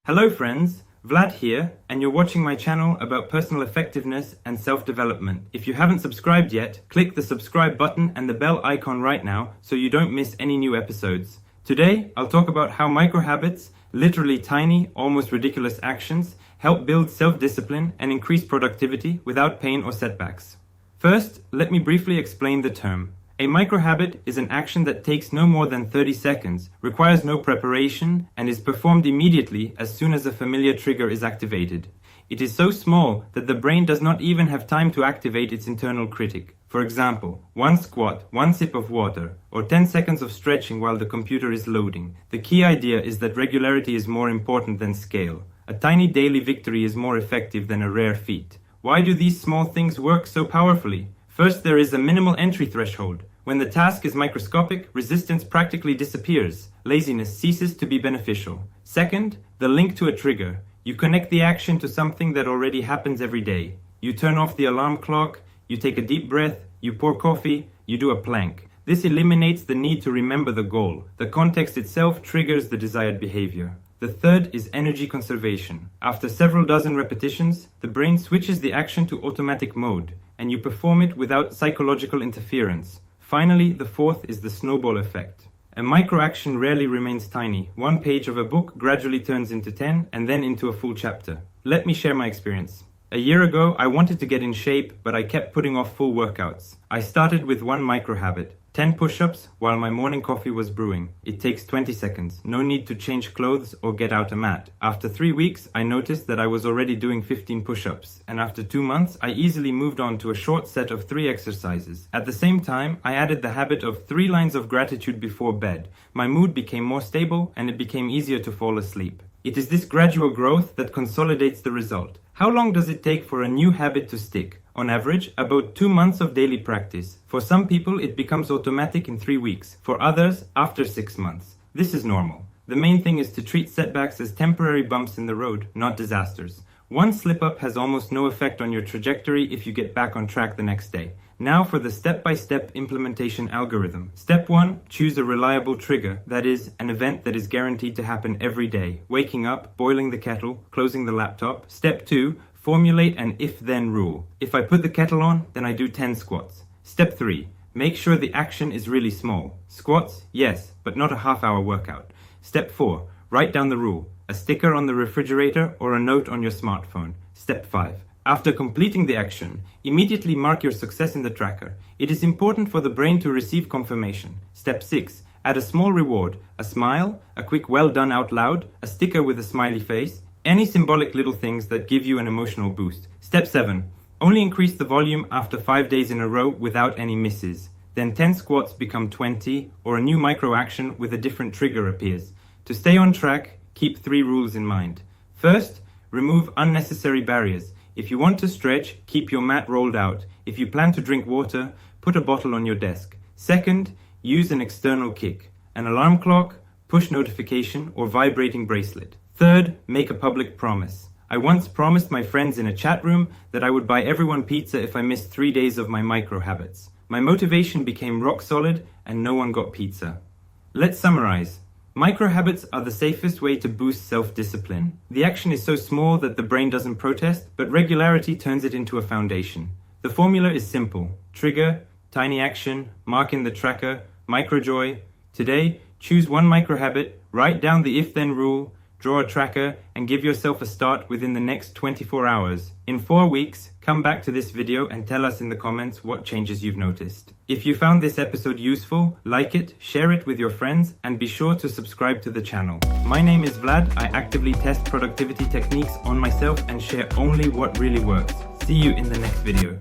Hello friends, Vlad here, and you're watching my channel about personal effectiveness and self-development. If you haven't subscribed yet, click the subscribe button and the bell icon right now so you don't miss any new episodes. Today, I'll talk about how microhabits, literally tiny, almost ridiculous actions, help build self-discipline and increase productivity without pain or setbacks. First, let me briefly explain the term. A microhabit is an action that takes no more than 30 seconds, requires no preparation, and is performed immediately as soon as a familiar trigger is activated. It is so small that the brain does not even have time to activate its internal critic. For example, one squat, one sip of water, or 10 seconds of stretching while the computer is loading. The key idea is that regularity is more important than scale. A tiny daily victory is more effective than a rare feat. Why do these small things work so powerfully? First, there is a minimal entry threshold. When the task is microscopic, resistance practically disappears. Laziness ceases to be beneficial. Second, the link to a trigger. You connect the action to something that already happens every day. You turn off the alarm clock, you take a deep breath, you pour coffee, you do a plank. This eliminates the need to remember the goal. The context itself triggers the desired behavior. The third is energy conservation. After several dozen repetitions, the brain switches the action to automatic mode, and you perform it without psychological interference. Finally, the fourth is the snowball effect. A micro-action rarely remains tiny. One page of a book gradually turns into 10 and then into a full chapter. Let me share my experience. A year ago, I wanted to get in shape, but I kept putting off full workouts. I started with one micro-habit. 10 push-ups while my morning coffee was brewing. It takes 20 seconds. No need to change clothes or get out a mat. After 3 weeks, I noticed that I was already doing 15 push-ups. And after 2 months, I easily moved on to a short set of 3 exercises. At the same time, I added the habit of 3 lines of gratitude before bed. My mood became more stable and it became easier to fall asleep. It is this gradual growth that consolidates the result. How long does it take for a new habit to stick? On average, about 2 months of daily practice. For some people, it becomes automatic in 3 weeks. For others, after 6 months. This is normal. The main thing is to treat setbacks as temporary bumps in the road, not disasters. One slip-up has almost no effect on your trajectory if you get back on track the next day. Now for the step-by-step implementation algorithm. Step 1. Choose a reliable trigger, that is, an event that is guaranteed to happen every day. Waking up, boiling the kettle, closing the laptop. Step 2. Formulate an if-then rule. If I put the kettle on, then I do 10 squats. Step 3. Make sure the action is really small. Squats, yes, but not a half-hour workout. Step 4. Write down the rule. A sticker on the refrigerator or a note on your smartphone. Step 5. After completing the action, immediately mark your success in the tracker. It is important for the brain to receive confirmation. Step 6. Add a small reward. A smile, a quick well done out loud, a sticker with a smiley face, any symbolic little things that give you an emotional boost. Step 7. Only increase the volume after 5 days in a row without any misses. Then 10 squats become 20, or a new micro action with a different trigger appears. To stay on track, keep 3 rules in mind. First, remove unnecessary barriers. If you want to stretch, keep your mat rolled out. If you plan to drink water, put a bottle on your desk. Second, use an external kick. An alarm clock, push notification, or vibrating bracelet. Third, make a public promise. I once promised my friends in a chat room that I would buy everyone pizza if I missed 3 days of my micro habits. My motivation became rock solid and no one got pizza. Let's summarize. Micro habits are the safest way to boost self-discipline. The action is so small that the brain doesn't protest, but regularity turns it into a foundation. The formula is simple. Trigger, tiny action, mark in the tracker, micro joy. Today, choose one micro habit, write down the if-then rule, draw a tracker, and give yourself a start within the next 24 hours. In 4 weeks, come back to this video and tell us in the comments what changes you've noticed. If you found this episode useful, like it, share it with your friends, and be sure to subscribe to the channel. My name is Vlad. I actively test productivity techniques on myself and share only what really works. See you in the next video.